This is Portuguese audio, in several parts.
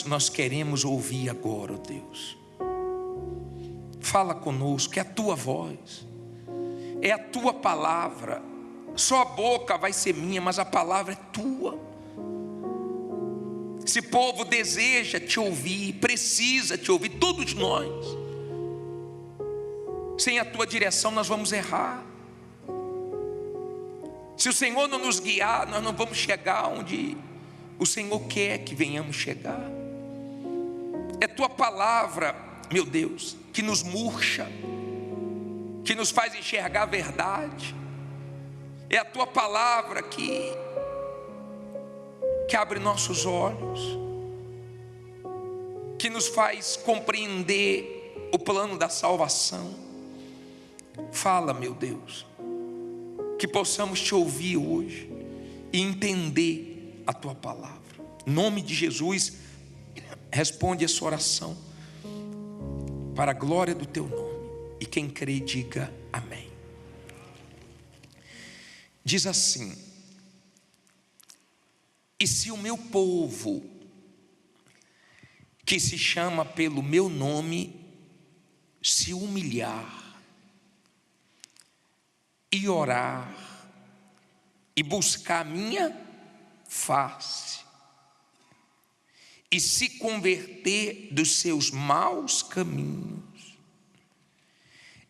Nós queremos ouvir agora, ó Deus. Fala conosco, é a tua voz, é a tua palavra. Só a boca vai ser minha, mas a palavra é tua. Esse povo deseja te ouvir, precisa te ouvir, todos nós. Sem a tua direção nós vamos errar. Se o Senhor não nos guiar, nós não vamos chegar onde o Senhor quer que venhamos chegar. É tua palavra, meu Deus, que nos murcha, que nos faz enxergar a verdade. É a tua palavra que abre nossos olhos, que nos faz compreender o plano da salvação. Fala, meu Deus, que possamos te ouvir hoje e entender a tua palavra. Em nome de Jesus, responde essa oração para a glória do teu nome. E quem crê, diga amém. Diz assim: e se o meu povo, que se chama pelo meu nome, se humilhar e orar e buscar a minha face e se converter dos seus maus caminhos,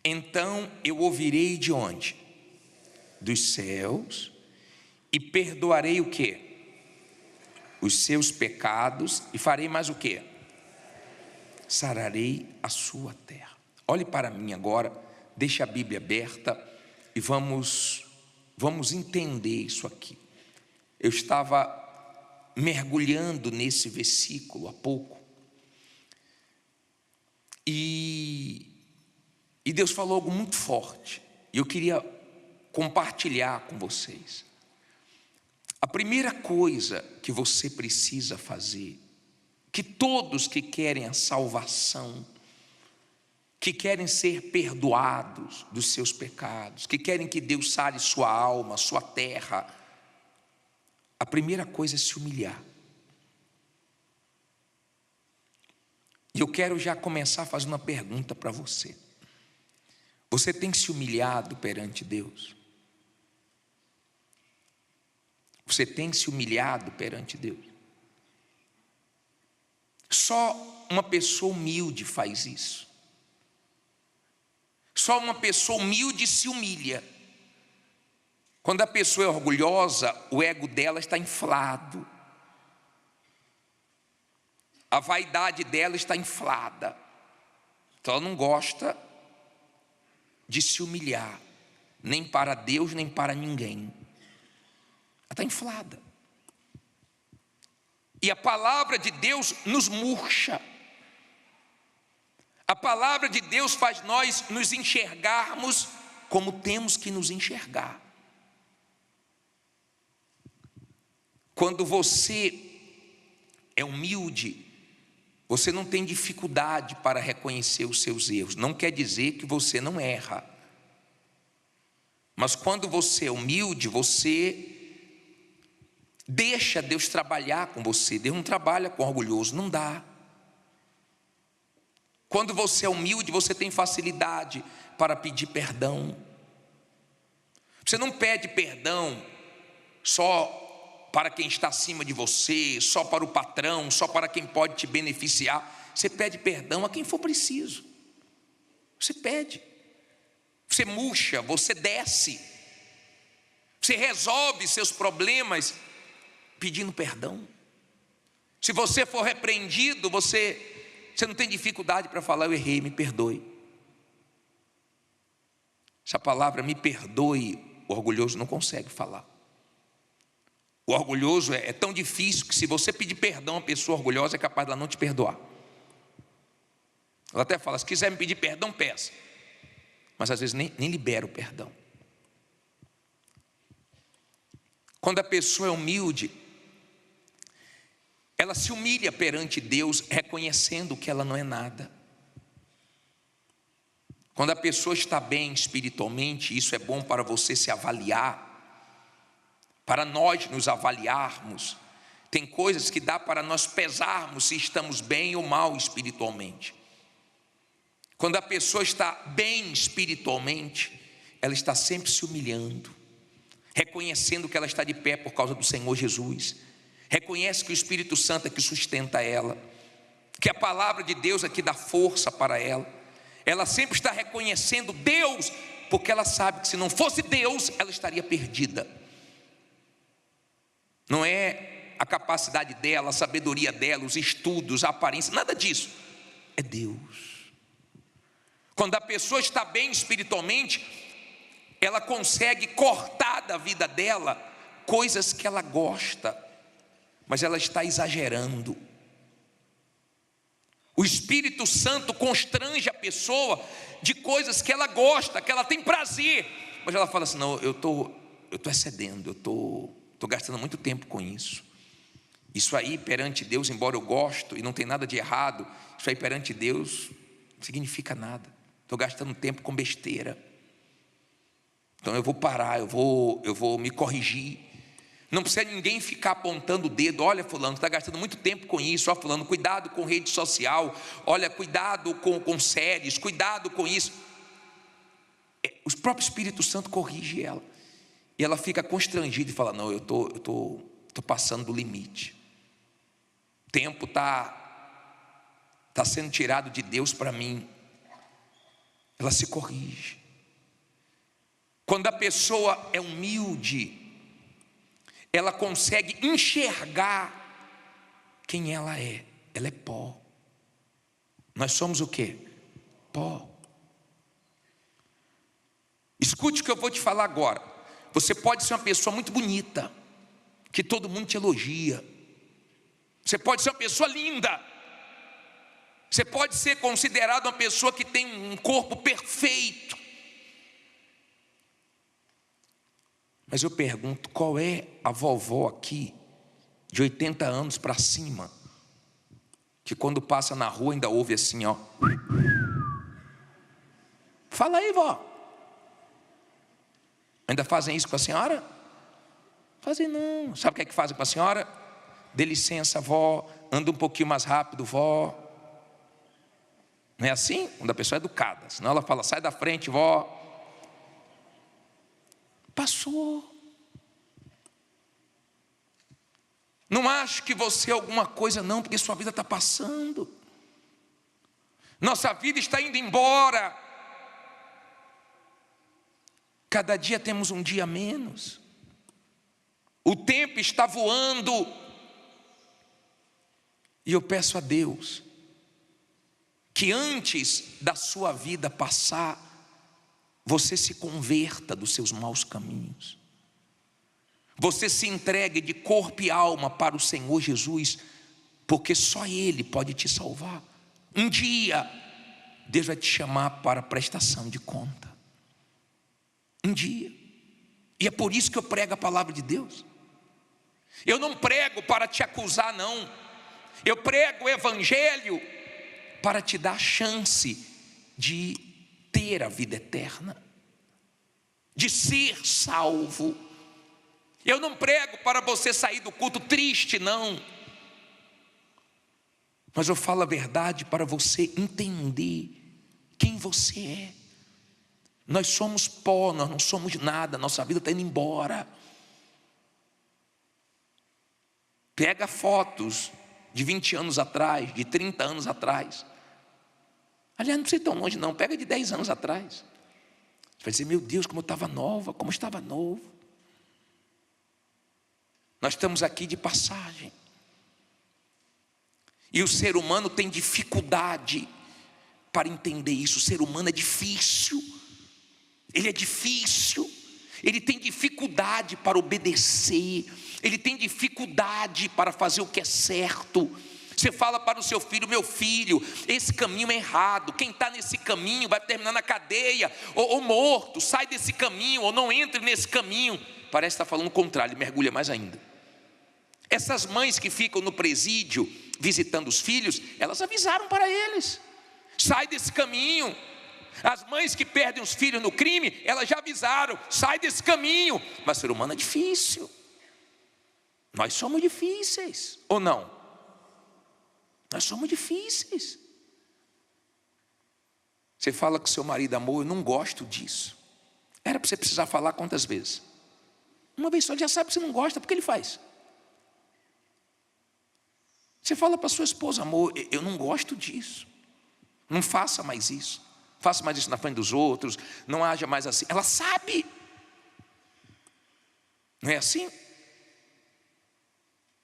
então eu ouvirei de onde? Dos céus, e perdoarei o quê? Os seus pecados, e farei mais o quê? Sararei a sua terra. Olhe para mim agora, deixe a Bíblia aberta e vamos entender isso aqui. Eu estava mergulhando nesse versículo há pouco, e Deus falou algo muito forte, e eu queria compartilhar com vocês. A primeira coisa que você precisa fazer, que todos que querem a salvação, que querem ser perdoados dos seus pecados, que querem que Deus sare sua alma, sua terra, a primeira coisa é se humilhar. E eu quero já começar fazendo uma pergunta para você. Você tem se humilhado perante Deus? Você tem se humilhado perante Deus? Só uma pessoa humilde faz isso. Só uma pessoa humilde se humilha. Quando a pessoa é orgulhosa, o ego dela está inflado. A vaidade dela está inflada. Então ela não gosta de se humilhar, nem para Deus, nem para ninguém. Ela está inflada. E a palavra de Deus nos murcha. A palavra de Deus faz nós nos enxergarmos como temos que nos enxergar. Quando você é humilde, você não tem dificuldade para reconhecer os seus erros. Não quer dizer que você não erra. Mas quando você é humilde, você deixa Deus trabalhar com você. Deus não trabalha com orgulhoso, não dá. Quando você é humilde, você tem facilidade para pedir perdão. Você não pede perdão só para quem está acima de você, só para o patrão, só para quem pode te beneficiar. Você pede perdão a quem for preciso. Você pede. Você murcha, você desce. Você resolve seus problemas pedindo perdão. Se você for repreendido, você não tem dificuldade para falar: eu errei, me perdoe. Essa palavra me perdoe, o orgulhoso não consegue falar. O orgulhoso é tão difícil que se você pedir perdão a uma pessoa orgulhosa, é capaz de ela não te perdoar. Ela até fala: se quiser me pedir perdão, peça. Mas às vezes nem libera o perdão. Quando a pessoa é humilde, ela se humilha perante Deus, reconhecendo que ela não é nada. Quando a pessoa está bem espiritualmente, isso é bom para você se avaliar, para nós nos avaliarmos. Tem coisas que dá para nós pesarmos se estamos bem ou mal espiritualmente. Quando a pessoa está bem espiritualmente, ela está sempre se humilhando, reconhecendo que ela está de pé por causa do Senhor Jesus, reconhece que o Espírito Santo é que sustenta ela, que a palavra de Deus é que dá força para ela. Ela sempre está reconhecendo Deus, porque ela sabe que se não fosse Deus, ela estaria perdida. Não é a capacidade dela, a sabedoria dela, os estudos, a aparência, nada disso, é Deus. Quando a pessoa está bem espiritualmente, ela consegue cortar da vida dela coisas que ela gosta, mas ela está exagerando. O Espírito Santo constrange a pessoa de coisas que ela gosta, que ela tem prazer, mas ela fala assim: não, eu estou excedendo, eu estou gastando muito tempo com isso. Isso aí perante Deus, embora eu gosto e não tem nada de errado, isso aí perante Deus não significa nada. Estou gastando tempo com besteira. Então eu vou parar, eu vou me corrigir. Não precisa ninguém ficar apontando o dedo: olha fulano, está gastando muito tempo com isso, ó fulano, cuidado com rede social, olha, cuidado com séries, cuidado com isso. O próprio Espírito Santo corrige ela, e ela fica constrangida e fala: não, eu estou passando do limite. O tempo está sendo tirado de Deus para mim. Ela se corrige. Quando a pessoa é humilde, ela consegue enxergar quem ela é. Ela é pó. Nós somos o quê? Pó. Escute o que eu vou te falar agora. Você pode ser uma pessoa muito bonita, que todo mundo te elogia. Você pode ser uma pessoa linda. Você pode ser considerado uma pessoa que tem um corpo perfeito. Mas eu pergunto: qual é a vovó aqui, de 80 anos para cima, que quando passa na rua ainda ouve assim, ó? Fala aí, vó. Ainda fazem isso com a senhora? Fazem não. Sabe o que é que fazem com a senhora? Dê licença, vó, anda um pouquinho mais rápido, vó. Não é assim? Quando a pessoa é educada. Senão ela fala: sai da frente, vó. Passou. Não acho que você é alguma coisa não, porque sua vida está passando. Nossa vida está indo embora. Cada dia temos um dia a menos. O tempo está voando. E eu peço a Deus que antes da sua vida passar, você se converta dos seus maus caminhos. Você se entregue de corpo e alma para o Senhor Jesus, porque só Ele pode te salvar. Um dia, Deus vai te chamar para prestação de conta. Um dia. E é por isso que eu prego a palavra de Deus. Eu não prego para te acusar, não. Eu prego o Evangelho para te dar a chance de ter a vida eterna, de ser salvo. Eu não prego para você sair do culto triste, não. Mas eu falo a verdade para você entender quem você é. Nós somos pó, nós não somos nada, nossa vida está indo embora. Pega fotos de 20 anos atrás, de 30 anos atrás. Aliás, não precisa ir tão longe não, pega de 10 anos atrás. Você vai dizer: meu Deus, como eu estava nova, como eu estava novo. Nós estamos aqui de passagem. E o ser humano tem dificuldade para entender isso. O ser humano é difícil. Ele é difícil. Ele tem dificuldade para obedecer. Ele tem dificuldade para fazer o que é certo. Você fala para o seu filho: meu filho, esse caminho é errado. Quem está nesse caminho vai terminar na cadeia ou morto. Sai desse caminho ou não entre nesse caminho. Parece que está falando o contrário, ele mergulha mais ainda. Essas mães que ficam no presídio visitando os filhos, elas avisaram para eles: sai desse caminho. As mães que perdem os filhos no crime, elas já avisaram: sai desse caminho. Mas o ser humano é difícil. Nós somos difíceis, ou não? Nós somos difíceis. Você fala com seu marido, amor, eu não gosto disso. Era para você precisar falar quantas vezes? Uma vez só, ele já sabe que você não gosta, porque ele faz. Você fala para sua esposa, amor, eu não gosto disso. Não faça mais isso. Faça mais isso na frente dos outros. Não haja mais assim. Ela sabe. Não é assim?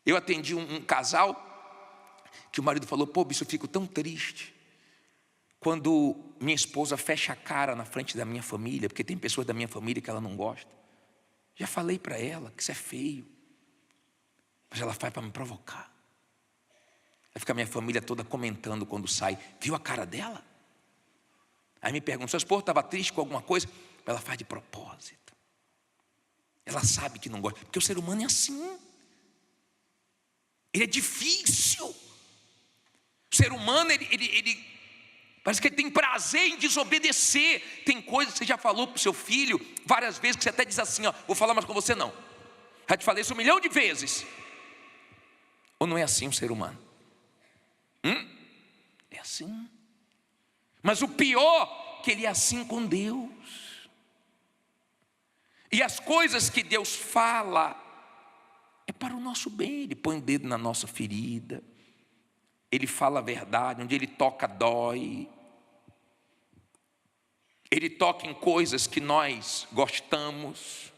Eu atendi um casal que o marido falou, pô, bicho, eu fico tão triste quando minha esposa fecha a cara na frente da minha família, porque tem pessoas da minha família que ela não gosta. Já falei para ela que isso é feio, mas ela faz para me provocar. Aí fica a minha família toda comentando quando sai, viu a cara dela? Aí me pergunta, sua esposa estava triste com alguma coisa? Ela faz de propósito. Ela sabe que não gosta, porque o ser humano é assim. Ele é difícil. O ser humano, ele parece que ele tem prazer em desobedecer. Tem coisas que você já falou para o seu filho várias vezes, que você até diz assim, ó, vou falar mais com você não. Já te falei isso 1 milhão de vezes. Ou não é assim um ser humano? É assim. Mas o pior, que ele é assim com Deus. E as coisas que Deus fala é para o nosso bem. Ele põe o dedo na nossa ferida. Ele fala a verdade, onde ele toca dói. Ele toca em coisas que nós gostamos.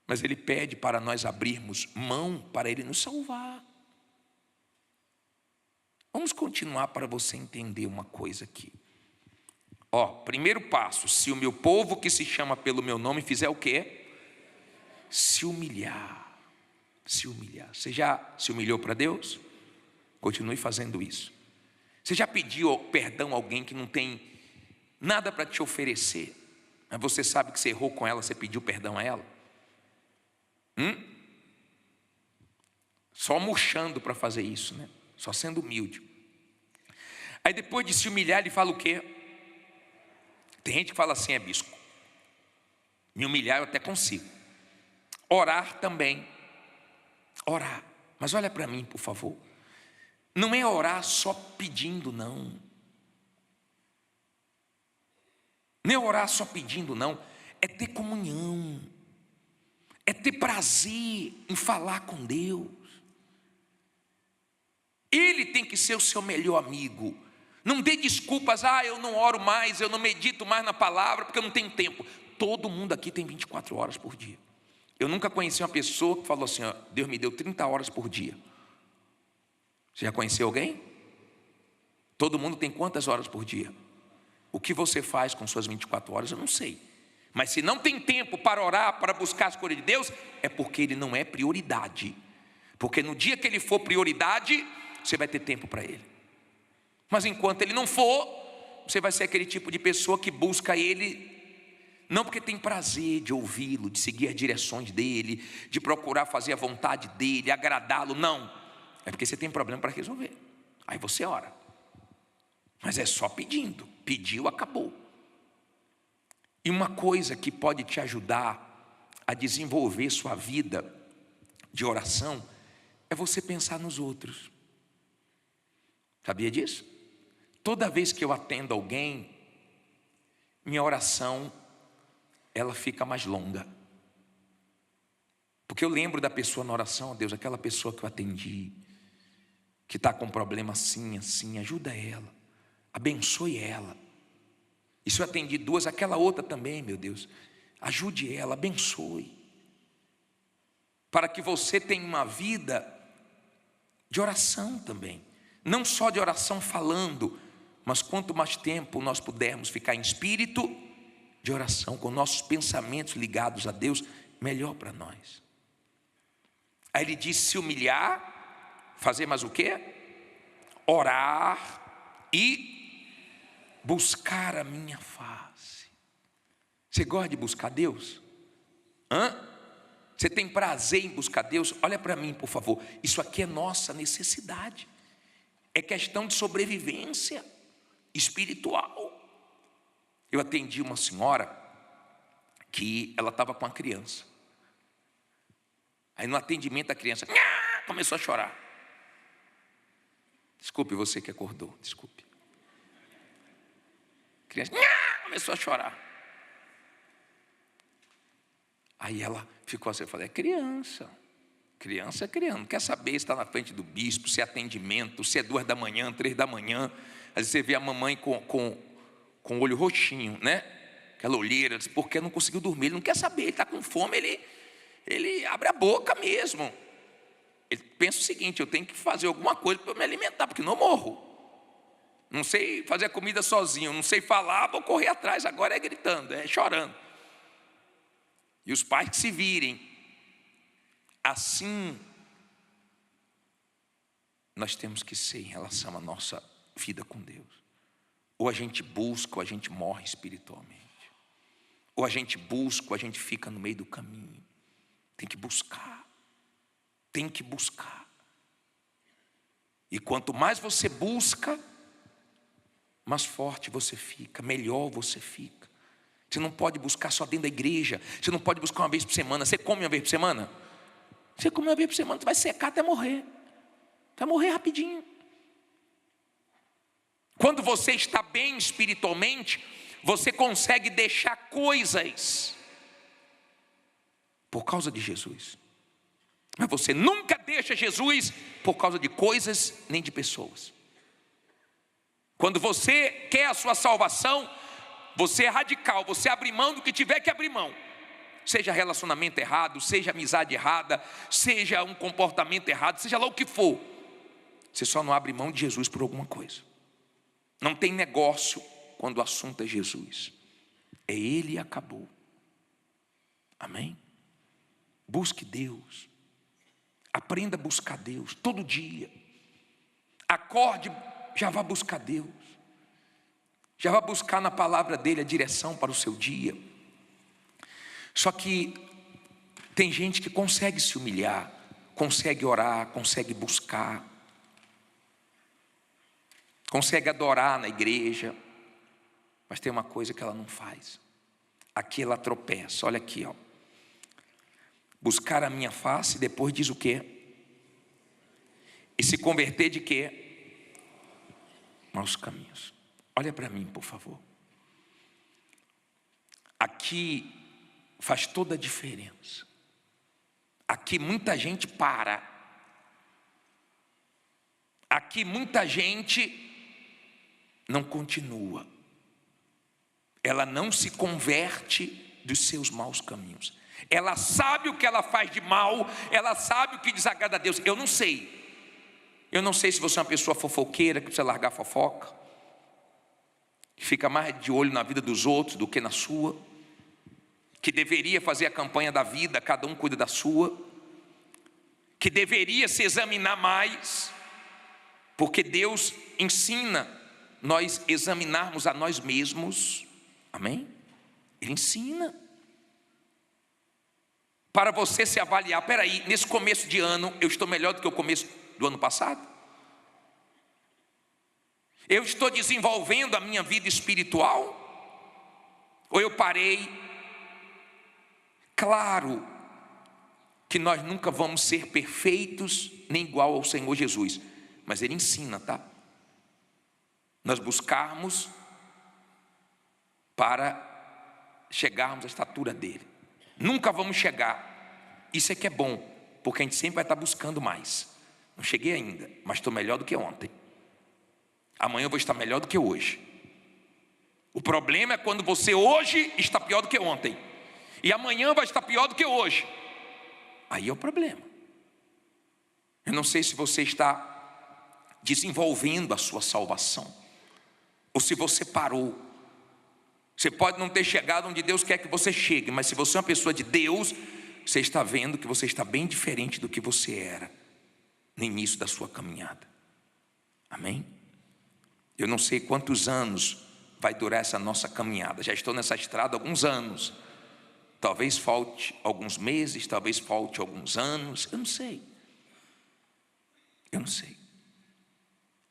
Mas ele pede para nós abrirmos mão para ele nos salvar. Vamos continuar para você entender uma coisa aqui. Ó, primeiro passo, se o meu povo que se chama pelo meu nome fizer o quê? Se humilhar. Se humilhar. Você já se humilhou para Deus? Continue fazendo isso. Você já pediu perdão a alguém que não tem nada para te oferecer, mas você sabe que você errou com ela, você pediu perdão a ela? Só murchando para fazer isso, né? Só sendo humilde. Aí depois de se humilhar, ele fala o quê? Tem gente que fala assim, bispo, me humilhar eu até consigo. Orar também. Orar. Mas olha para mim, por favor. Não é orar só pedindo, não. Não é orar só pedindo, não. É ter comunhão. É ter prazer em falar com Deus. Ele tem que ser o seu melhor amigo. Não dê desculpas, eu não oro mais, eu não medito mais na palavra, porque eu não tenho tempo. Todo mundo aqui tem 24 horas por dia. Eu nunca conheci uma pessoa que falou assim, Deus me deu 30 horas por dia. Você já conheceu alguém? Todo mundo tem quantas horas por dia? O que você faz com suas 24 horas, eu não sei. Mas se não tem tempo para orar, para buscar as coisas de Deus, é porque ele não é prioridade. Porque no dia que ele for prioridade, você vai ter tempo para ele. Mas enquanto ele não for, você vai ser aquele tipo de pessoa que busca ele, não porque tem prazer de ouvi-lo, de seguir as direções dele, de procurar fazer a vontade dele, agradá-lo, não. É porque você tem problema para resolver. Aí você ora. Mas é só pedindo. Pediu, acabou. E uma coisa que pode te ajudar a desenvolver sua vida de oração é você pensar nos outros. Sabia disso? Toda vez que eu atendo alguém, minha oração, ela fica mais longa. Porque eu lembro da pessoa na oração, Deus, aquela pessoa que eu atendi, que está com um problema assim, assim, ajuda ela, abençoe ela. E se eu atendi 2, aquela outra também, meu Deus, ajude ela, abençoe. Para que você tenha uma vida de oração também. Não só de oração falando, mas quanto mais tempo nós pudermos ficar em espírito de oração, com nossos pensamentos ligados a Deus, melhor para nós. Aí ele diz se humilhar, fazer mais o quê? Orar e buscar a minha face. Você gosta de buscar Deus? Você tem prazer em buscar Deus? Olha para mim, por favor. Isso aqui é nossa necessidade. É questão de sobrevivência espiritual. Eu atendi uma senhora que ela estava com uma criança. Aí no atendimento a criança começou a chorar. Desculpe você que acordou, desculpe. A criança começou a chorar. Aí ela ficou assim, eu falei, é criança. Criança é criança, não quer saber se está na frente do bispo, se é atendimento, se é 2 da manhã, 3 da manhã. Às vezes você vê a mamãe com o olho roxinho, né? Aquela olheira, porque não conseguiu dormir, ele não quer saber, ele está com fome, ele abre a boca mesmo. Ele pensa o seguinte, eu tenho que fazer alguma coisa para me alimentar, porque não morro. Não sei fazer a comida sozinho, não sei falar, vou correr atrás, agora é gritando, é chorando. E os pais que se virem. Assim, nós temos que ser em relação à nossa vida com Deus. Ou a gente busca, ou a gente morre espiritualmente. Ou a gente busca, ou a gente fica no meio do caminho. Tem que buscar. Tem que buscar. E quanto mais você busca, mais forte você fica, melhor você fica. Você não pode buscar só dentro da igreja. Você não pode buscar uma vez por semana. Você come uma vez por semana? Você come uma vez por semana, você vai secar até morrer. Vai morrer rapidinho. Quando você está bem espiritualmente, você consegue deixar coisas por causa de Jesus. Mas você nunca deixa Jesus por causa de coisas nem de pessoas. Quando você quer a sua salvação, você é radical, você abre mão do que tiver que abrir mão. Seja relacionamento errado, seja amizade errada, seja um comportamento errado, seja lá o que for. Você só não abre mão de Jesus por alguma coisa. Não tem negócio quando o assunto é Jesus. É Ele e acabou. Amém? Busque Deus. Aprenda a buscar Deus todo dia. Acorde, já vá buscar Deus. Já vá buscar na palavra dele a direção para o seu dia. Só que tem gente que consegue se humilhar, consegue orar, consegue buscar, consegue adorar na igreja, mas tem uma coisa que ela não faz. Aqui ela tropeça, olha aqui, ó. Buscar a minha face, depois diz o quê? E se converter de quê? Maus caminhos. Olha para mim, por favor. Aqui faz toda a diferença. Aqui muita gente para. Aqui muita gente não continua. Ela não se converte dos seus maus caminhos. Ela sabe o que ela faz de mal, ela sabe o que desagrada a Deus. Eu não sei. Eu não sei se você é uma pessoa fofoqueira, que precisa largar a fofoca, que fica mais de olho na vida dos outros do que na sua, que deveria fazer a campanha da vida, cada um cuida da sua, que deveria se examinar mais, porque Deus ensina nós examinarmos a nós mesmos, amém? Ele ensina, para você se avaliar, peraí, nesse começo de ano, eu estou melhor do que o começo do ano passado? Eu estou desenvolvendo a minha vida espiritual? Ou eu parei? Claro que nós nunca vamos ser perfeitos, nem igual ao Senhor Jesus, mas Ele ensina, tá? Nós buscarmos para chegarmos à estatura dEle. Nunca vamos chegar. Isso é que é bom, porque a gente sempre vai estar buscando mais. Não cheguei ainda, mas estou melhor do que ontem. Amanhã eu vou estar melhor do que hoje. O problema é quando você hoje está pior do que ontem, e amanhã vai estar pior do que hoje. Aí é o problema. Eu não sei se você está desenvolvendo a sua salvação, ou se você parou. Você pode não ter chegado onde Deus quer que você chegue, mas se você é uma pessoa de Deus, você está vendo que você está bem diferente do que você era no início da sua caminhada. Amém? Eu não sei quantos anos vai durar essa nossa caminhada. Já estou nessa estrada há alguns anos. Talvez falte alguns meses, talvez falte alguns anos. Eu não sei. Eu não sei.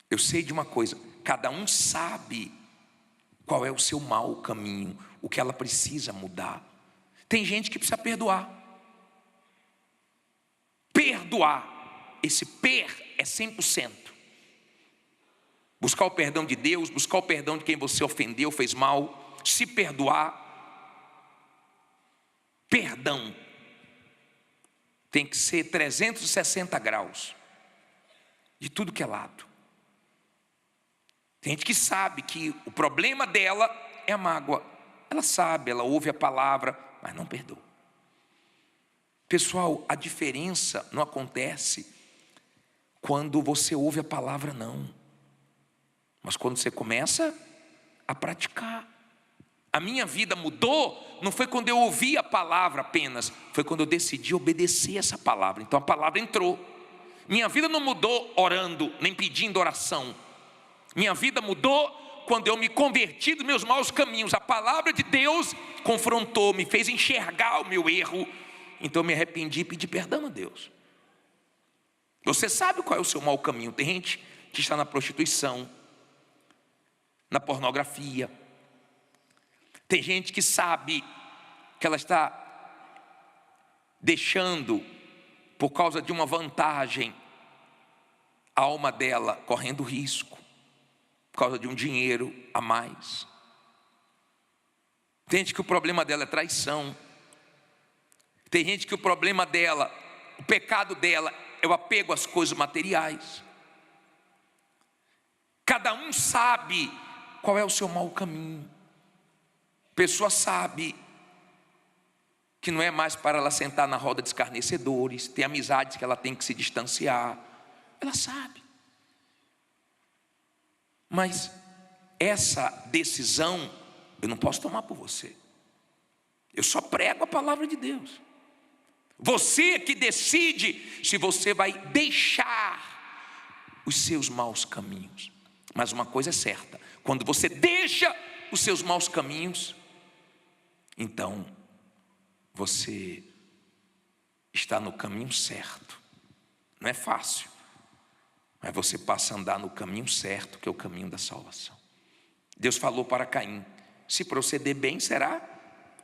Eu sei de uma coisa: cada um sabe qual é o seu mau caminho, o que ela precisa mudar. Tem gente que precisa perdoar. perdoar, esse é 100%. Buscar o perdão de Deus, buscar o perdão de quem você ofendeu, fez mal, se perdoar. Perdão tem que ser 360 graus, de tudo que é lado. Tem gente que sabe que o problema dela é a mágoa. Ela sabe, ela ouve a palavra, mas não perdoa. Pessoal, a diferença não acontece quando você ouve a palavra, não. Mas quando você começa a praticar. A minha vida mudou, não foi quando eu ouvi a palavra apenas, foi quando eu decidi obedecer essa palavra. Então a palavra entrou. Minha vida não mudou orando, nem pedindo oração. Minha vida mudou quando eu me converti dos meus maus caminhos. A palavra de Deus confrontou, me fez enxergar o meu erro. Então eu me arrependi e pedi perdão a Deus. Você sabe qual é o seu mau caminho. Tem gente que está na prostituição, na pornografia. Tem gente que sabe que ela está deixando, por causa de uma vantagem, a alma dela correndo risco, por causa de um dinheiro a mais. Tem gente que o problema dela é traição. Tem gente que o problema dela, o pecado dela é o apego às coisas materiais. Cada um sabe qual é o seu mau caminho. A pessoa sabe que não é mais para ela sentar na roda de escarnecedores, tem amizades que ela tem que se distanciar. Ela sabe. Mas essa decisão eu não posso tomar por você. Eu só prego a palavra de Deus. Você que decide se você vai deixar os seus maus caminhos. Mas uma coisa é certa: quando você deixa os seus maus caminhos, então você está no caminho certo. Não é fácil, mas você passa a andar no caminho certo, que é o caminho da salvação. Deus falou para Caim: se proceder bem, será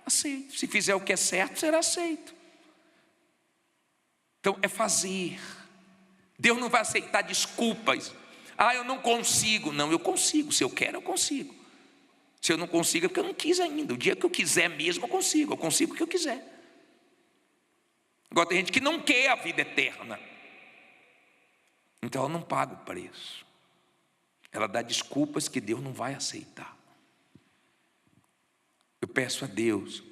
aceito. Se fizer o que é certo, será aceito. Então é fazer. Deus não vai aceitar desculpas. Eu não consigo. Não, eu consigo. Se eu quero, eu consigo. Se eu não consigo, é porque eu não quis ainda. O dia que eu quiser mesmo, eu consigo. Eu consigo o que eu quiser. Agora tem gente que não quer a vida eterna. Então ela não paga o preço. Ela dá desculpas que Deus não vai aceitar. Eu peço a Deus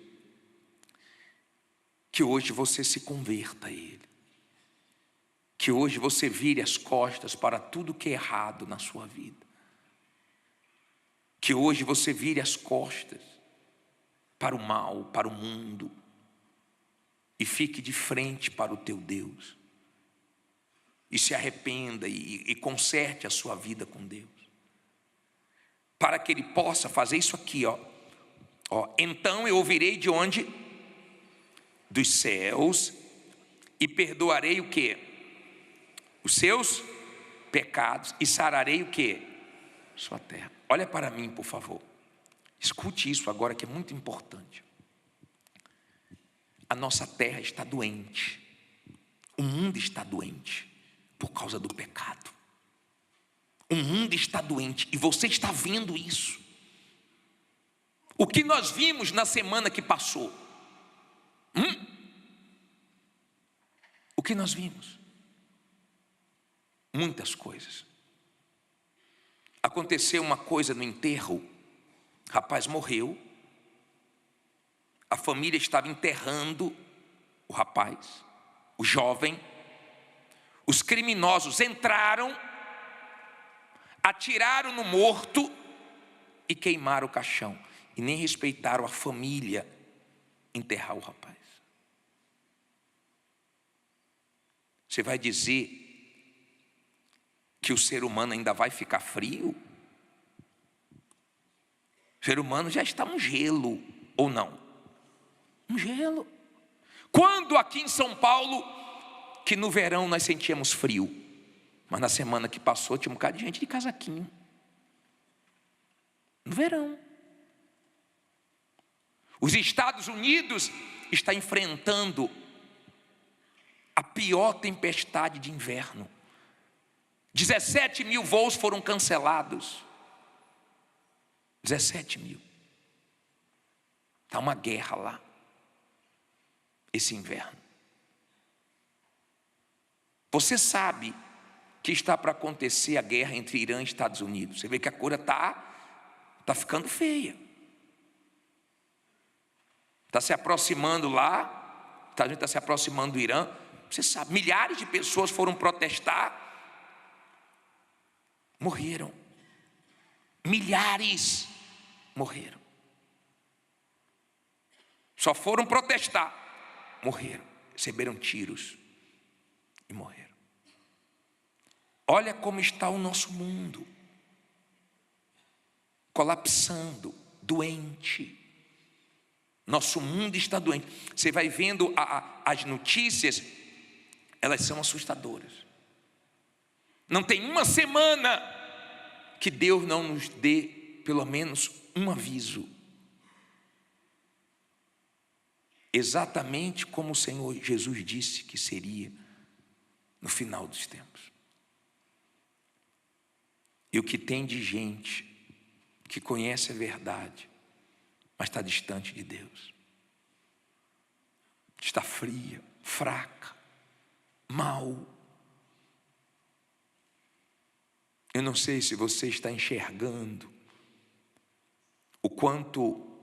que hoje você se converta a Ele. Que hoje você vire as costas para tudo que é errado na sua vida. Que hoje você vire as costas para o mal, para o mundo. E fique de frente para o teu Deus. E se arrependa e conserte a sua vida com Deus. Para que Ele possa fazer isso aqui, ó. Então eu ouvirei de onde? Dos céus, e perdoarei o quê? Os seus pecados, e sararei o quê? Sua terra. Olha para mim, por favor. Escute isso agora, que é muito importante. A nossa terra está doente. O mundo está doente por causa do pecado. O mundo está doente e você está vendo isso. O que nós vimos na semana que passou? O que nós vimos? Muitas coisas. Aconteceu uma coisa no enterro. O rapaz morreu. A família estava enterrando o rapaz, o jovem. Os criminosos entraram, atiraram no morto e queimaram o caixão. E nem respeitaram a família enterrar o rapaz. Você vai dizer que o ser humano ainda vai ficar frio? O ser humano já está um gelo, ou não? Um gelo. Quando aqui em São Paulo, que no verão nós sentíamos frio, mas na semana que passou tinha um bocado de gente de casaquinho. No verão. Os Estados Unidos está enfrentando a pior tempestade de inverno. 17 mil voos foram cancelados. 17 mil. Está uma guerra lá, esse inverno. Você sabe que está para acontecer a guerra entre Irã e Estados Unidos. Você vê que a coisa está ficando feia. Está se aproximando lá, Estados Unidos está se aproximando do Irã. Você sabe, milhares de pessoas foram protestar, morreram. Milhares morreram. Só foram protestar, morreram, receberam tiros e morreram. Olha como está o nosso mundo, colapsando, doente. Nosso mundo está doente. Você vai vendo as notícias, elas são assustadoras. Não tem uma semana que Deus não nos dê pelo menos um aviso. Exatamente como o Senhor Jesus disse que seria no final dos tempos. E o que tem de gente que conhece a verdade, mas está distante de Deus, está fria, fraca, mal. Eu não sei se você está enxergando o quanto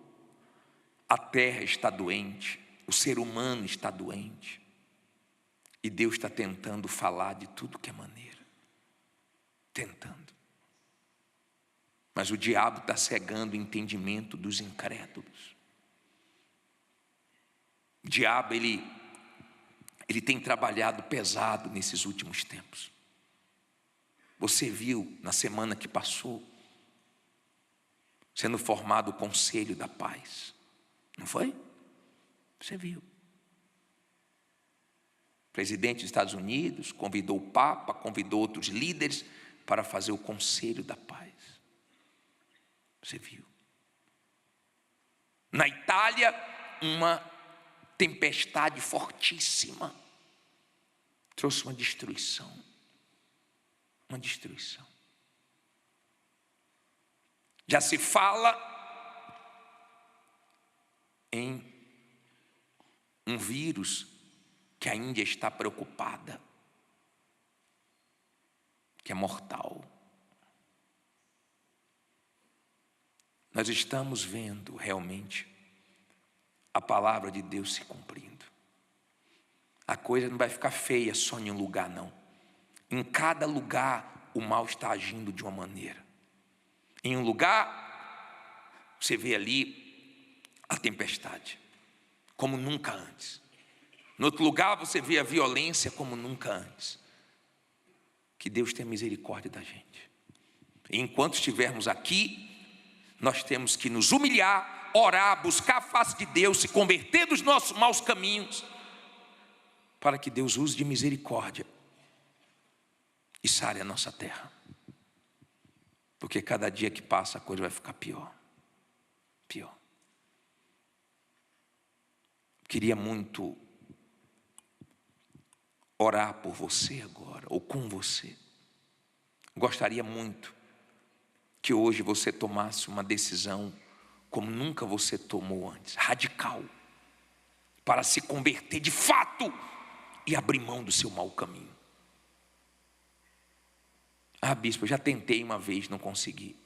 a terra está doente, o ser humano está doente, e Deus está tentando falar de tudo que é maneira, tentando. Mas o diabo está cegando o entendimento dos incrédulos. O diabo, ele tem trabalhado pesado nesses últimos tempos. Você viu na semana que passou, sendo formado o Conselho da Paz, não foi? Você viu. O presidente dos Estados Unidos convidou o Papa, convidou outros líderes para fazer o Conselho da Paz. Você viu. Na Itália, uma tempestade fortíssima trouxe uma destruição. Uma destruição. Já se fala em um vírus que a Índia está preocupada, que é mortal. Nós estamos vendo realmente a palavra de Deus se cumprindo. A coisa não vai ficar feia só em um lugar, não. Em cada lugar o mal está agindo de uma maneira. Em um lugar, você vê ali a tempestade, como nunca antes. No outro lugar, você vê a violência como nunca antes. Que Deus tenha misericórdia da gente. E enquanto estivermos aqui, nós temos que nos humilhar, orar, buscar a face de Deus, se converter dos nossos maus caminhos, para que Deus use de misericórdia e sare a nossa terra. Porque cada dia que passa a coisa vai ficar pior. Pior. Queria muito orar por você agora, ou com você. Gostaria muito que hoje você tomasse uma decisão como nunca você tomou antes, radical, para se converter de fato e abrir mão do seu mau caminho. Ah, bispo, eu já tentei uma vez, não consegui.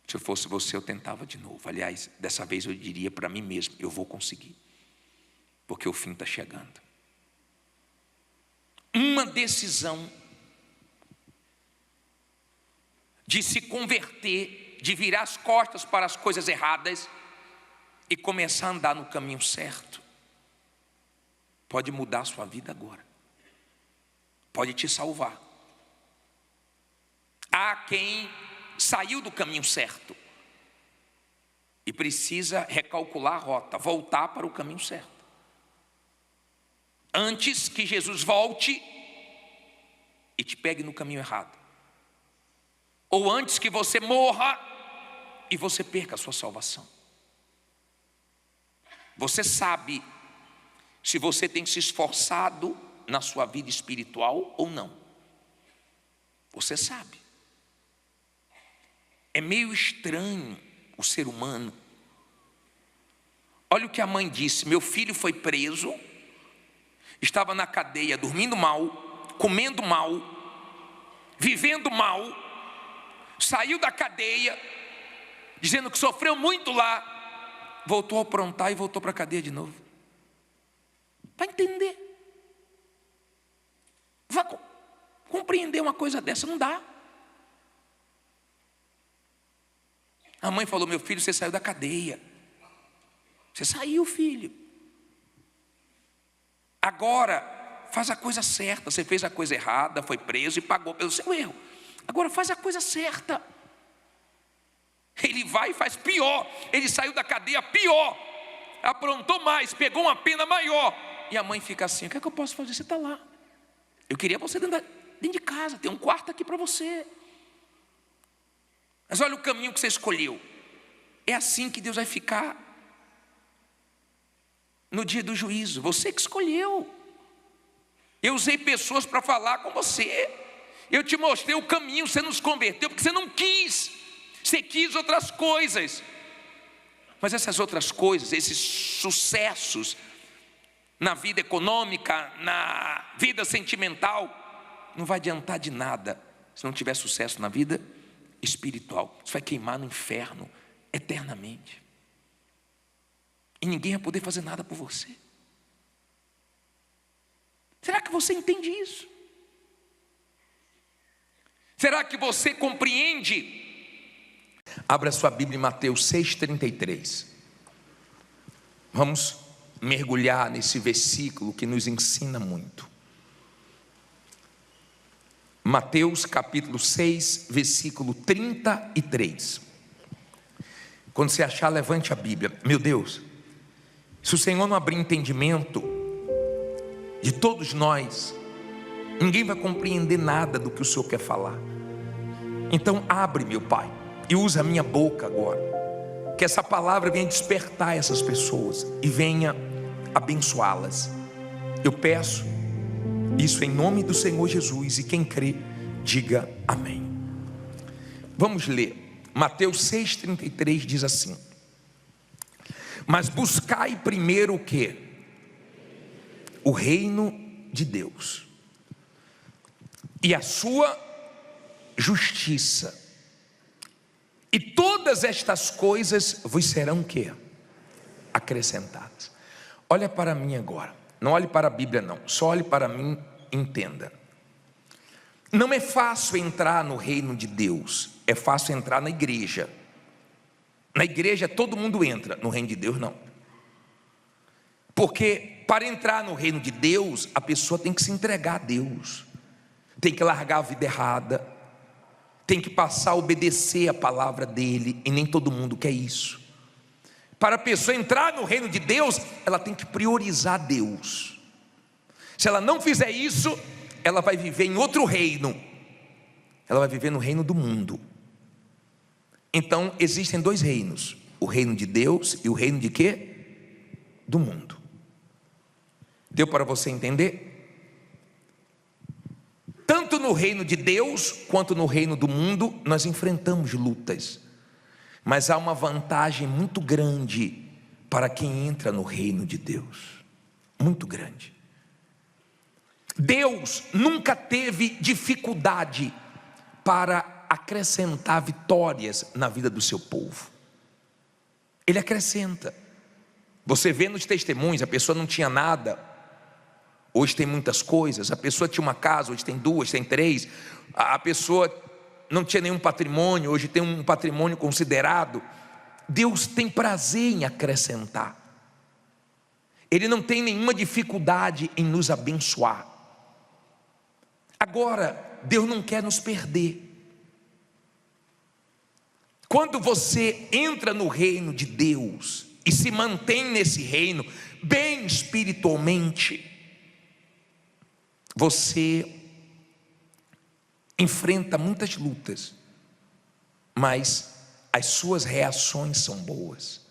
Se eu fosse você, eu tentava de novo. Aliás, dessa vez eu diria para mim mesmo, eu vou conseguir, porque o fim está chegando. Uma decisão de se converter, de virar as costas para as coisas erradas e começar a andar no caminho certo, pode mudar a sua vida agora, pode te salvar. Há quem saiu do caminho certo e precisa recalcular a rota, voltar para o caminho certo, antes que Jesus volte e te pegue no caminho errado, ou antes que você morra e você perca a sua salvação. Você sabe se você tem se esforçado na sua vida espiritual ou não. Você sabe. É meio estranho o ser humano. Olha o que a mãe disse: meu filho foi preso, estava na cadeia, dormindo mal, comendo mal, vivendo mal, saiu da cadeia, dizendo que sofreu muito lá, voltou a aprontar e voltou para a cadeia de novo. Vai entender. Vai compreender uma coisa dessa, não dá. A mãe falou: meu filho, você saiu da cadeia. Você saiu, filho. Agora, faz a coisa certa. Você fez a coisa errada, foi preso e pagou pelo seu erro. Agora faz a coisa certa. Ele vai e faz pior. Ele saiu da cadeia pior. Aprontou mais, pegou uma pena maior. E a mãe fica assim: o que é que eu posso fazer? Você está lá. Eu queria você dentro de casa. Tem um quarto aqui para você. Mas olha o caminho que você escolheu. É assim que Deus vai ficar no dia do juízo. Você que escolheu. Eu usei pessoas para falar com você. Eu te mostrei o caminho, você nos converteu porque você não quis. Você quis outras coisas. Mas essas outras coisas, esses sucessos na vida econômica, na vida sentimental, não vai adiantar de nada se não tiver sucesso na vida espiritual. Você vai queimar no inferno eternamente. E ninguém vai poder fazer nada por você. Será que você entende isso? Será que você compreende? Abra sua Bíblia em Mateus 6,33. Vamos mergulhar nesse versículo que nos ensina muito. Mateus capítulo 6, versículo 33. Quando você achar, levante a Bíblia. Meu Deus, se o Senhor não abrir entendimento de todos nós, ninguém vai compreender nada do que o Senhor quer falar. Então abre, meu Pai, e usa a minha boca agora, que essa palavra venha despertar essas pessoas e venha abençoá-las. Eu peço isso em nome do Senhor Jesus, e quem crê, diga amém. Vamos ler. Mateus 6,33 diz assim: mas buscai primeiro o quê? O reino de Deus e a sua justiça, e todas estas coisas vos serão o quê? Acrescentadas. Olha para mim agora. Não olhe para a Bíblia não, só olhe para mim e entenda. Não é fácil entrar no reino de Deus, é fácil entrar na igreja. Na igreja todo mundo entra, no reino de Deus não. Porque para entrar no reino de Deus, a pessoa tem que se entregar a Deus, tem que largar a vida errada, tem que passar a obedecer a palavra dele, e nem todo mundo quer isso. Para a pessoa entrar no reino de Deus, ela tem que priorizar Deus. Se ela não fizer isso, ela vai viver em outro reino. Ela vai viver no reino do mundo. Então existem dois reinos: o reino de Deus e o reino de quê? Do mundo. Deu para você entender? Tanto no reino de Deus quanto no reino do mundo nós enfrentamos lutas, mas há uma vantagem muito grande para quem entra no reino de Deus, muito grande. Deus nunca teve dificuldade para acrescentar vitórias na vida do seu povo. Ele acrescenta. Você vê nos testemunhos, a pessoa não tinha nada, hoje tem muitas coisas. A pessoa tinha uma casa, hoje tem duas, tem três. A pessoa não tinha nenhum patrimônio, hoje tem um patrimônio considerado. Deus tem prazer em acrescentar. Ele não tem nenhuma dificuldade em nos abençoar. Agora, Deus não quer nos perder. Quando você entra no reino de Deus e se mantém nesse reino, bem espiritualmente, você enfrenta muitas lutas, mas as suas reações são boas.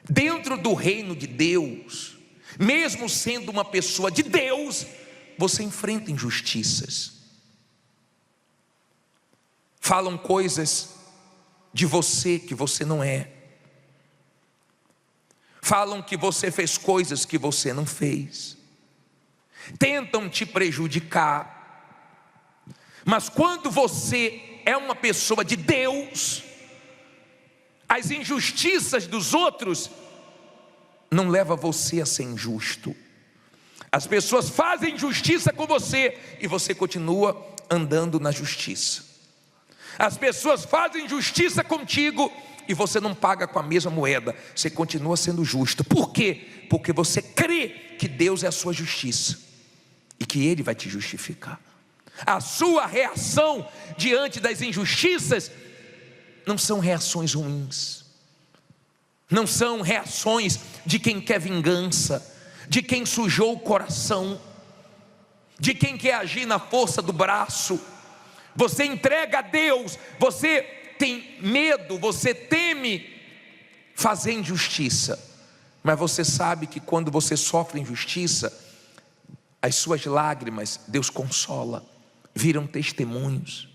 Dentro do reino de Deus, Mesmo sendo uma pessoa de Deus, você enfrenta injustiças. Falam coisas de você que você não é. Falam que você fez coisas que você não fez. Tentam te prejudicar. Mas quando você é uma pessoa de Deus, as injustiças dos outros não levam você a ser injusto. As pessoas fazem injustiça com você e você continua andando na justiça. As pessoas fazem injustiça contigo e você não paga com a mesma moeda, você continua sendo justo. Por quê? Porque você crê que Deus é a sua justiça e que Ele vai te justificar. A sua reação diante das injustiças não são reações ruins, não são reações de quem quer vingança, de quem sujou o coração, de quem quer agir na força do braço. Você entrega a Deus, você tem medo, você teme fazer injustiça, mas você sabe que quando você sofre injustiça, as suas lágrimas Deus consola, viram testemunhos.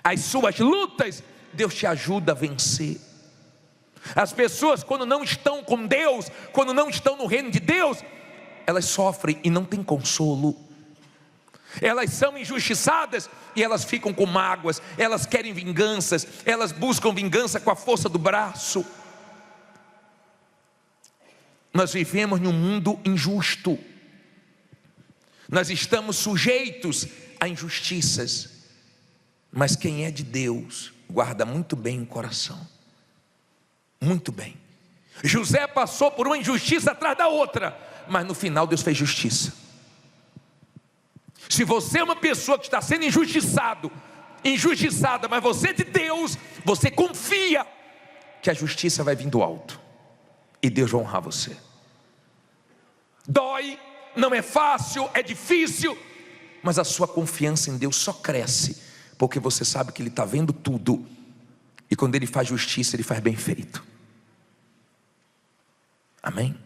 As suas lutas Deus te ajuda a vencer. As pessoas, quando não estão com Deus, quando não estão no reino de Deus, elas sofrem e não têm consolo. Elas são injustiçadas e elas ficam com mágoas, elas querem vinganças, elas buscam vingança com a força do braço. Nós vivemos num mundo injusto, nós estamos sujeitos a injustiças, mas quem é de Deus guarda muito bem o coração, muito bem. José passou por uma injustiça atrás da outra, mas no final Deus fez justiça. Se você é uma pessoa que está sendo injustiçada, mas você é de Deus, você confia que a justiça vai vir do alto e Deus vai honrar você. Dói, não é fácil, é difícil, mas a sua confiança em Deus só cresce porque você sabe que Ele está vendo tudo, e quando Ele faz justiça, Ele faz bem feito. Amém?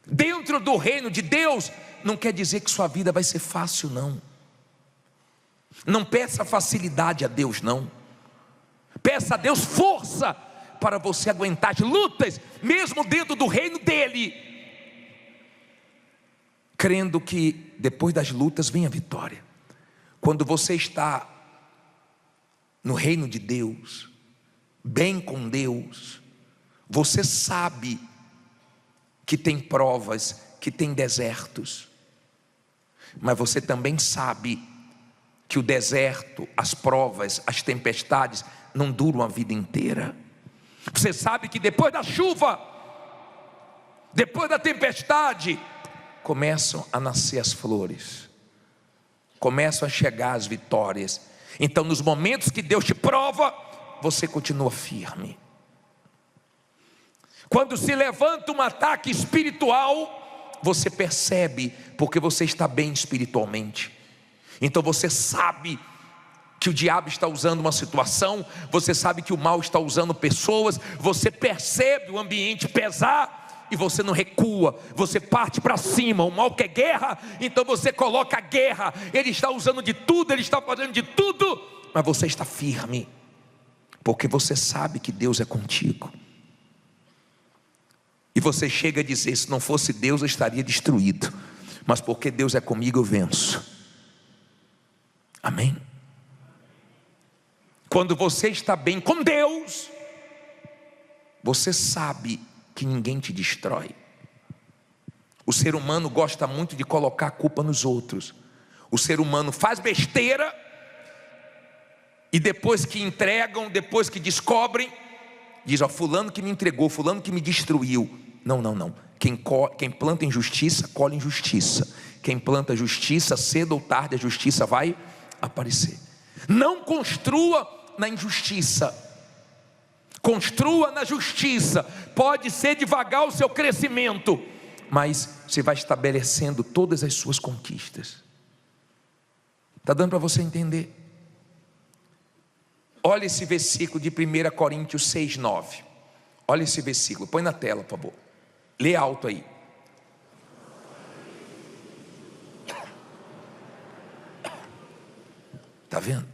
Dentro do reino de Deus, não quer dizer que sua vida vai ser fácil, não. Não peça facilidade a Deus, não. Peça a Deus força para você aguentar as lutas, mesmo dentro do reino dEle, crendo que depois das lutas vem a vitória. Quando você está no reino de Deus, bem com Deus, você sabe que tem provas, que tem desertos, mas você também sabe que o deserto, as provas, as tempestades não duram a vida inteira. Você sabe que depois da chuva, depois da tempestade, começam a nascer as flores, começam a chegar as vitórias. Então nos momentos que Deus te prova, você continua firme. Quando se levanta um ataque espiritual, você percebe, porque você está bem espiritualmente. Então você sabe que o diabo está usando uma situação, você sabe que o mal está usando pessoas, você percebe o ambiente pesar e você não recua, você parte para cima. O mal quer guerra, então você coloca a guerra. Ele está usando de tudo, ele está fazendo de tudo, mas você está firme, porque você sabe que Deus é contigo. E você chega a dizer: se não fosse Deus eu estaria destruído, mas porque Deus é comigo eu venço. Amém? Quando você está bem com Deus, você sabe que ninguém te destrói. O ser humano gosta muito de colocar a culpa nos outros. O ser humano faz besteira e depois que entregam, depois que descobrem, diz: ó, fulano que me entregou, fulano que me destruiu. Não. Quem planta injustiça, colhe injustiça. Quem planta justiça, cedo ou tarde a justiça vai aparecer. Não construa na injustiça, construa na justiça. Pode ser devagar o seu crescimento, mas você vai estabelecendo todas as suas conquistas. Está dando para você entender? Olha esse versículo de 1 Coríntios 6:9. Olha esse versículo, põe na tela, por favor. Lê alto aí. Está vendo?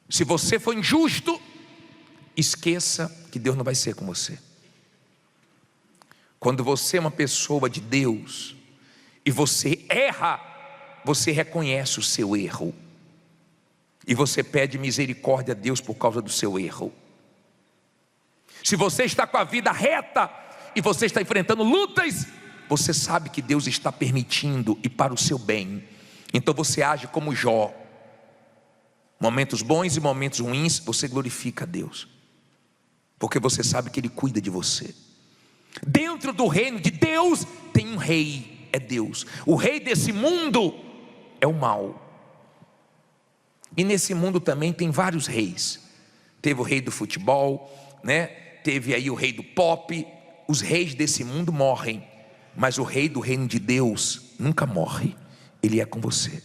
Se você for injusto, esqueça que Deus não vai ser com você. Quando você é uma pessoa de Deus e você erra, você reconhece o seu erro e você pede misericórdia a Deus por causa do seu erro. Se você está com a vida reta e você está enfrentando lutas, você sabe que Deus está permitindo e para o seu bem. Então você age como Jó. Momentos bons e momentos ruins, você glorifica a Deus, porque você sabe que Ele cuida de você. Dentro do reino de Deus tem um rei, é Deus. O rei desse mundo é o mal. E nesse mundo também tem vários reis. Teve o rei do futebol, né? Teve aí o rei do pop. Os reis desse mundo morrem, mas o rei do reino de Deus nunca morre. Ele é com você.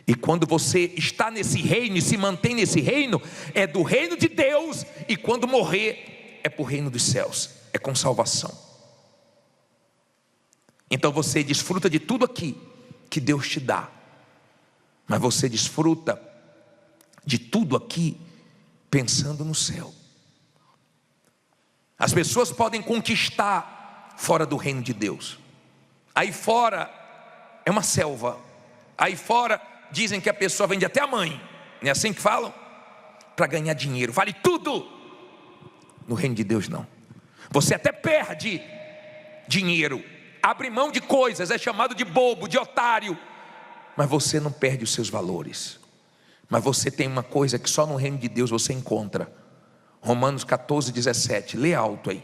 E quando você está nesse reino e se mantém nesse reino, é do reino de Deus. E quando morrer, é para o reino dos céus, é com salvação. Então você desfruta de tudo aqui que Deus te dá, mas você desfruta de tudo aqui pensando no céu. As pessoas podem conquistar fora do reino de Deus. Aí fora é uma selva. Aí fora dizem que a pessoa vende até a mãe, não é assim que falam? Para ganhar dinheiro, vale tudo. No reino de Deus não. Você até perde dinheiro, abre mão de coisas, é chamado de bobo, de otário, mas você não perde os seus valores. Mas você tem uma coisa que só no reino de Deus você encontra. Romanos 14:17, lê alto aí.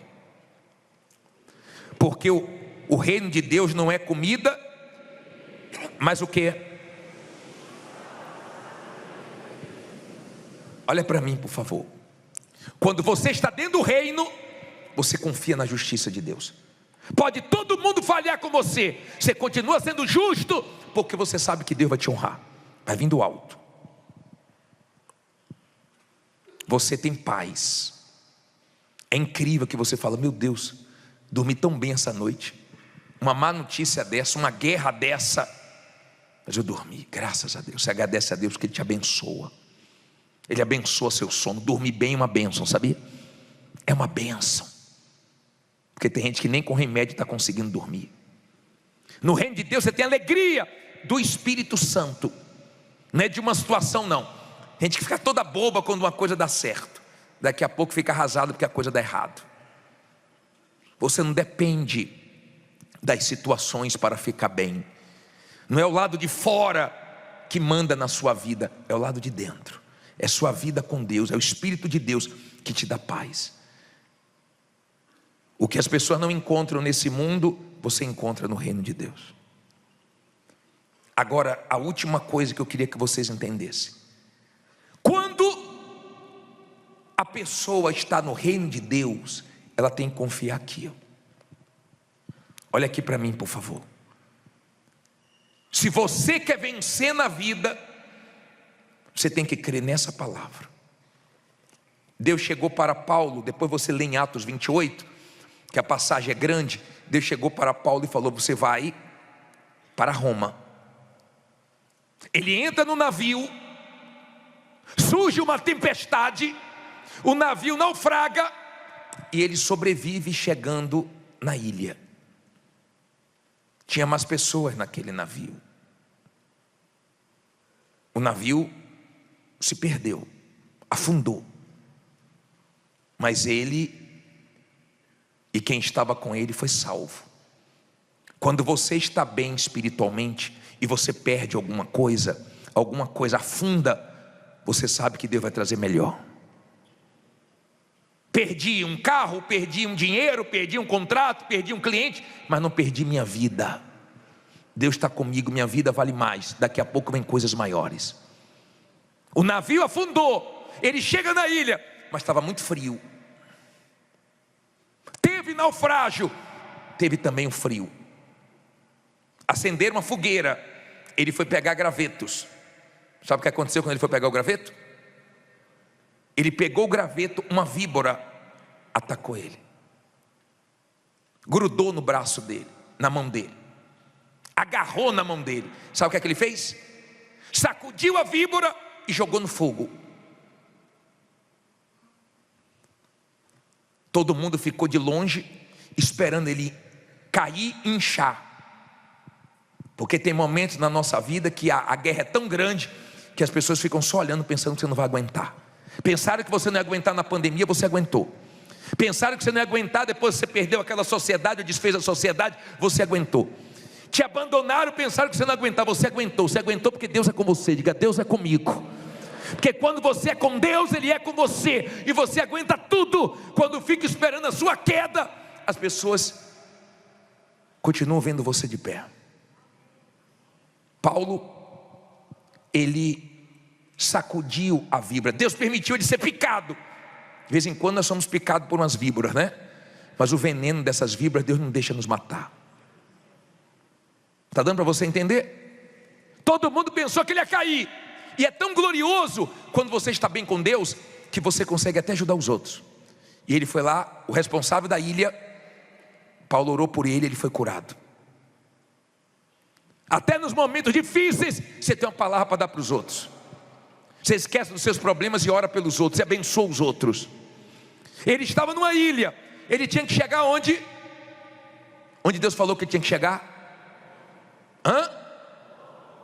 Porque o reino de Deus não é comida, mas o que? Olha para mim, por favor. Quando você está dentro do reino, você confia na justiça de Deus. Pode todo mundo falhar com você, você continua sendo justo, porque você sabe que Deus vai te honrar. Vai vindo alto. Você tem paz. É incrível que você fala: meu Deus, dormi tão bem essa noite. Uma má notícia dessa, uma guerra dessa, mas eu dormi, graças a Deus. Você agradece a Deus que Ele te abençoa. Ele abençoa seu sono. Dormir bem é uma bênção, sabia? É uma bênção. Porque tem gente que nem com remédio está conseguindo dormir. No reino de Deus você tem alegria do Espírito Santo. Não é de uma situação não. Gente que fica toda boba quando uma coisa dá certo. Daqui a pouco fica arrasado porque a coisa dá errado. Você não depende das situações para ficar bem. Não é o lado de fora que manda na sua vida, é o lado de dentro. É sua vida com Deus, é o Espírito de Deus que te dá paz. O que as pessoas não encontram nesse mundo, você encontra no reino de Deus. Agora, a última coisa que eu queria que vocês entendessem. Quando a pessoa está no reino de Deus, ela tem que confiar aqui. Olha aqui para mim, por favor. Se você quer vencer na vida, você tem que crer nessa palavra. Deus chegou para Paulo, depois você lê em Atos 28, que a passagem é grande. Deus chegou para Paulo e falou: você vai para Roma. Ele entra no navio, surge uma tempestade, o navio naufraga e ele sobrevive chegando na ilha. Tinha mais pessoas naquele navio. O navio se perdeu, afundou, mas ele e quem estava com ele foi salvo. Quando você está bem espiritualmente e você perde alguma coisa afunda, você sabe que Deus vai trazer melhor. Perdi um carro, perdi um dinheiro, perdi um contrato, perdi um cliente, mas não perdi minha vida. Deus está comigo, minha vida vale mais. Daqui a pouco vem coisas maiores. O navio afundou, ele chega na ilha, mas estava muito frio. Teve naufrágio, teve também um frio. Acenderam uma fogueira, ele foi pegar gravetos. Sabe o que aconteceu quando ele foi pegar o graveto? Ele pegou o graveto, uma víbora atacou ele. grudou no braço dele, na mão dele, agarrou na mão dele. Sabe o que ele fez? Sacudiu a víbora e jogou no fogo. Todo mundo ficou de longe, esperando ele cair e inchar. Porque tem momentos na nossa vida que a guerra é tão grande que as pessoas ficam só olhando, pensando que você não vai aguentar. Pensaram que você não ia aguentar na pandemia, você aguentou. Pensaram que você não ia aguentar depois que você perdeu aquela sociedade ou desfez a sociedade, você aguentou. Te abandonaram, pensaram que você não ia aguentar, você aguentou. Você aguentou porque Deus é com você. Diga: Deus é comigo. Porque quando você é com Deus, Ele é com você. E você aguenta tudo. Quando fica esperando a sua queda, as pessoas continuam vendo você de pé. Paulo, ele sacudiu a víbora. Deus permitiu ele ser picado. De vez em quando nós somos picados por umas víboras, né? Mas o veneno dessas víboras, Deus não deixa nos matar. Está dando para você entender? Todo mundo pensou que ele ia cair. E é tão glorioso quando você está bem com Deus, que você consegue até ajudar os outros. E ele foi lá, o responsável da ilha, Paulo orou por ele, ele foi curado. Até nos momentos difíceis, você tem uma palavra para dar para os outros. Você esquece dos seus problemas e ora pelos outros, você abençoa os outros. Ele estava numa ilha, ele tinha que chegar onde? Onde Deus falou que ele tinha que chegar?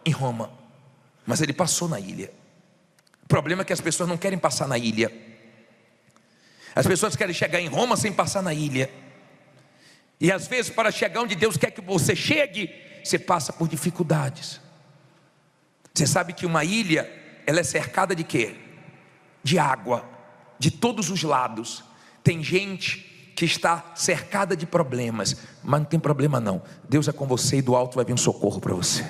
Em Roma. Mas ele passou na ilha. O problema é que as pessoas não querem passar na ilha. As pessoas querem chegar em Roma sem passar na ilha. E às vezes, para chegar onde Deus quer que você chegue, você passa por dificuldades. Você sabe que uma ilha, ela é cercada de quê? De água, de todos os lados. Tem gente que está cercada de problemas, mas não tem problema não. Deus é com você e do alto vai vir um socorro para você.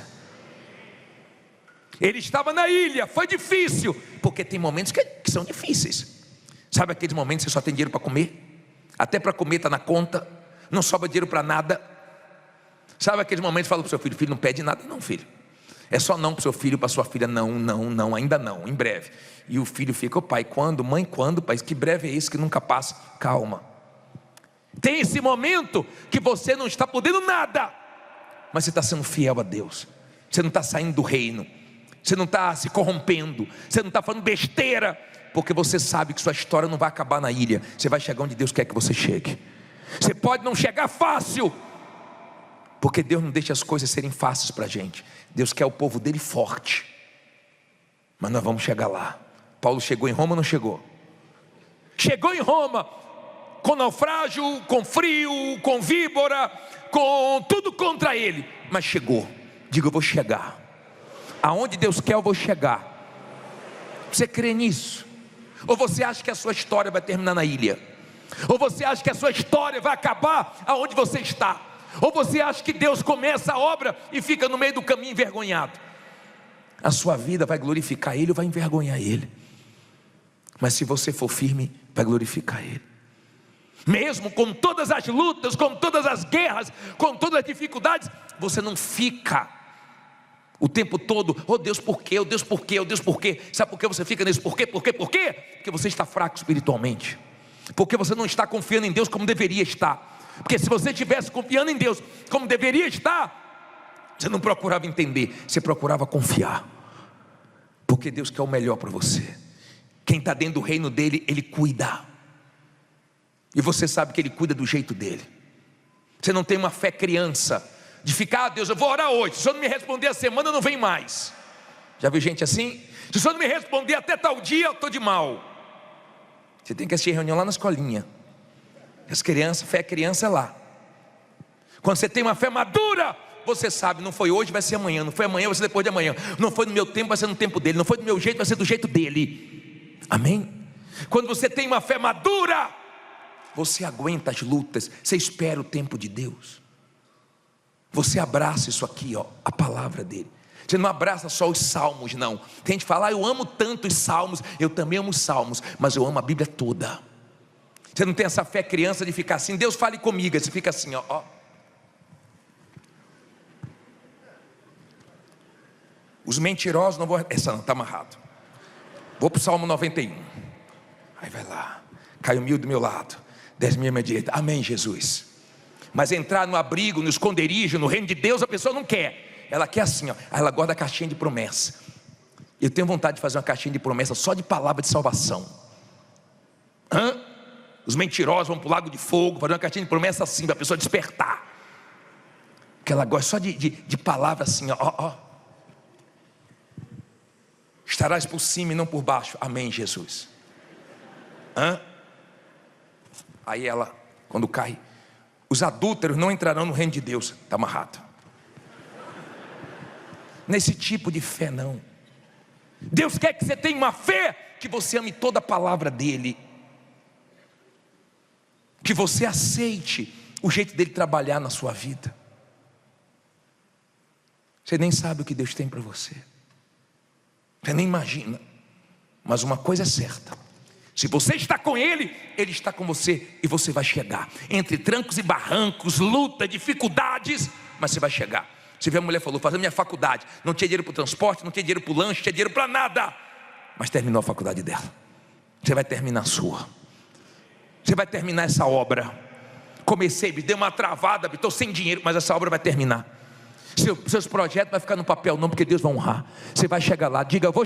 Ele estava na ilha, foi difícil, porque tem momentos que são difíceis. Sabe aqueles momentos que você só tem dinheiro para comer? Até para comer está na conta, não sobra dinheiro para nada. Sabe aqueles momentos que fala para o seu filho: filho, não pede nada não, filho. É só não para o seu filho, para a sua filha: não, não, não, ainda não, em breve. E o filho fica: ô pai, quando? Mãe, quando, pai? Que breve é esse que nunca passa? Calma. Tem esse momento que você não está podendo nada, mas você está sendo fiel a Deus. Você não está saindo do reino, você não está se corrompendo, você não está falando besteira, porque você sabe que sua história não vai acabar na ilha. Você vai chegar onde Deus quer que você chegue. Você pode não chegar fácil, porque Deus não deixa as coisas serem fáceis para a gente. Deus quer o povo dele forte, mas nós vamos chegar lá. Paulo chegou em Roma ou não chegou? Chegou em Roma, com naufrágio, com frio, com víbora, com tudo contra ele, mas chegou. Diga: eu vou chegar. Aonde Deus quer eu vou chegar. Você crê nisso? Ou você acha que a sua história vai terminar na ilha? Ou você acha que a sua história vai acabar aonde você está? Ou você acha que Deus começa a obra e fica no meio do caminho envergonhado? A sua vida vai glorificar Ele ou vai envergonhar Ele? Mas se você for firme, vai glorificar Ele. Mesmo com todas as lutas, com todas as guerras, com todas as dificuldades, você não fica o tempo todo: oh Deus, por quê? Oh Deus, por quê? Oh Deus, por quê? Sabe por que você fica nesse por quê? Por quê? Por quê? Porque você está fraco espiritualmente. Porque você não está confiando em Deus como deveria estar. Porque se você estivesse confiando em Deus como deveria estar, você não procurava entender, você procurava confiar. Porque Deus quer o melhor para você. Quem está dentro do reino dele, Ele cuida. E você sabe que Ele cuida do jeito dele. Você não tem uma fé criança, de ficar: ah, Deus, eu vou orar hoje, se o Senhor não me responder a semana, eu não venho mais. Já viu gente assim? Se o Senhor não me responder até tal dia, eu estou de mal. Você tem que assistir reunião lá na escolinha. As crianças, fé criança é lá. Quando você tem uma fé madura, você sabe: não foi hoje, vai ser amanhã. Não foi amanhã, vai ser depois de amanhã. Não foi no meu tempo, vai ser no tempo dele. Não foi do meu jeito, vai ser do jeito dele. Amém? Quando você tem uma fé madura, você aguenta as lutas, você espera o tempo de Deus. Você abraça isso aqui, ó, a palavra dele. Você não abraça só os salmos, não. Tem gente que fala: ah, eu amo tanto os salmos. Eu também amo os salmos, mas eu amo a Bíblia toda. Você não tem essa fé criança de ficar assim: Deus fale comigo. Você fica assim, ó. Os mentirosos não vão... Essa não, está amarrado. Vou para o Salmo 91. Aí vai lá: cai 1.000 do meu lado, 10.000 à minha direita. Amém, Jesus. Mas entrar no abrigo, no esconderijo, no reino de Deus, a pessoa não quer. Ela quer assim, ó. Ela guarda a caixinha de promessa. Eu tenho vontade de fazer uma caixinha de promessa só de palavra de salvação. Os mentirosos vão para o lago de fogo, fazer uma caixinha de promessa assim, para a pessoa despertar. Que ela gosta só de palavra assim, ó. Estarás por cima e não por baixo. Amém, Jesus. Aí ela, quando cai, os adúlteros não entrarão no reino de Deus. Está amarrado. Nesse tipo de fé não. Deus quer que você tenha uma fé que você ame toda a palavra dele, que você aceite o jeito dele trabalhar na sua vida. Você nem sabe o que Deus tem para você, você nem imagina. Mas uma coisa é certa: se você está com Ele, Ele está com você, e você vai chegar. Entre trancos e barrancos, luta, dificuldades, mas você vai chegar. Você vê, a mulher falou, fazendo minha faculdade, não tinha dinheiro para o transporte, não tinha dinheiro para o lanche, não tinha dinheiro para nada, mas terminou a faculdade dela. Você vai terminar a sua. Você vai terminar essa obra. Comecei, me deu uma travada, estou sem dinheiro, mas essa obra vai terminar. Seus projetos vão ficar no papel não, porque Deus vai honrar. Você vai chegar lá, diga, eu vou